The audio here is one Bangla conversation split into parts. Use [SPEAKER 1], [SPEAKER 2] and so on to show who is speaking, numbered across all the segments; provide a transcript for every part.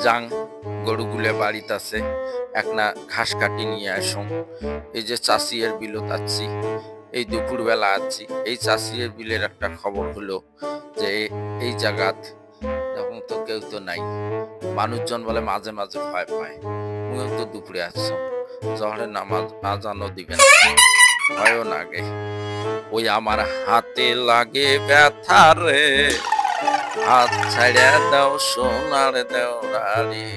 [SPEAKER 1] যাং গরুগুলো বাড়িতে আছে একনা ঘাস কাটি নিয়ে আসুন। এই যে চাষিয়ের বিলত আছি, এই দুপুরবেলা আছি, এই চাষিয়ের বিলের একটা খবর হলো যে এই জায়গাত যখন তো কেউ তো নাই, মানুষজন বলে মাঝে মাঝে ভয় পায়। মুইও তো দুপুরে আসছো, জহরের নামাজ আজানও দিবেন, ভয়ও লাগে। ওই আমার হাতে লাগে ব্যথা রে, হাত ছাড়া দাও সোনার দেওরারি।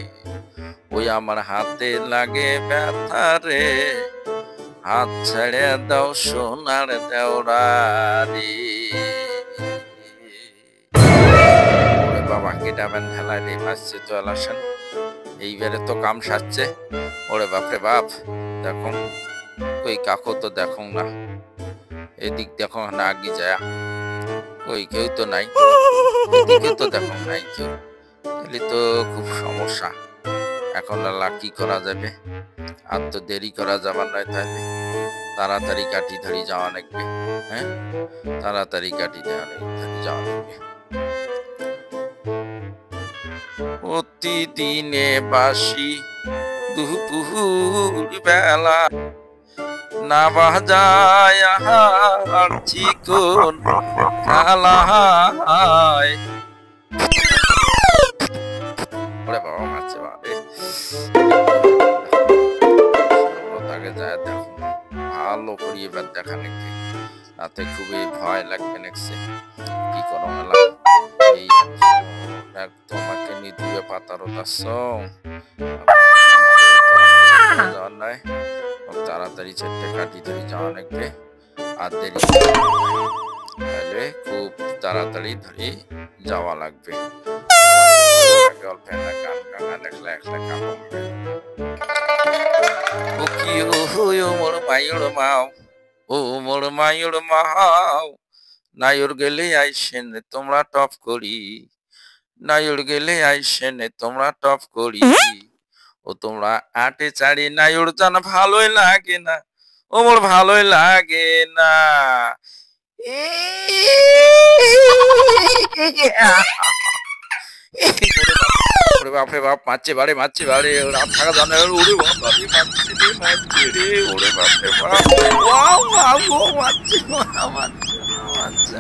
[SPEAKER 1] ওই আমার হাতে লাগে ব্যথা রে, হাত ছেড়ে দাও সোনার দেওরারি। ওরে বাবা কেটা ব্যান ঠেলায় রে মাসছে তো এলাসেন, এইবারে তো কাম সাজছে। ওরে বাপরে বাপ, দেখো ওই কাকো তো দেখো না, এদিক দেখো না আগে যায়, ওই কেউ তো নাই, এদিকে তো দেখো নাই কেউ, তাহলে তো খুব সমস্যা। এখন আল্লাহ কি করা যাবে, আর তো দেরি করা যাবার নয়, তাহলে তাড়াতাড়ি কাটি ধরি যাওয়া লাগবে। হ্যাঁ, তাড়াতাড়ি কাটি ধরি যাওয়া লাগবে। প্রতিদিনে বাসি দুপুর বেলা, না বাজায় আর চিকন কালাই। ওরে বাবা মারছে বাবা, তাকে যায় দেখো ভালো করিয়ে এবার দেখা নাকি, তাতে খুবই ভয় লাগবে নাকছে। কি করো মেলা এই তোমাকে নিধুয়ে পাতারও দাস নয়, তাড়াতাড়ি চারটে কাটি ধরি যাওয়া লাগবে, আর দেরি তাহলে খুব তাড়াতাড়ি ধরি যাওয়া লাগবে। গান গানা দেখলে একলা কাম হবে। ও কি ও মোর মায়ুর মাও, ও মোর মায়ুর মাও, নায়ুর গেলে আইসেন তোমরা টপ করি, নায়ুর গেলে আইসেন তোমরা টপ করি। ও তোমরা আটে চারি নায়ুর জান ভালোই লাগে না, ও মোর ভালোই লাগে না। বাপরে বাপ মারছে বাড়ে, মারছে বাড়ে, রাত থাকা জানে। ওরে বাপ মারছে রে, ওরে বাপরে বাপ, মারছে মারছে মারছে।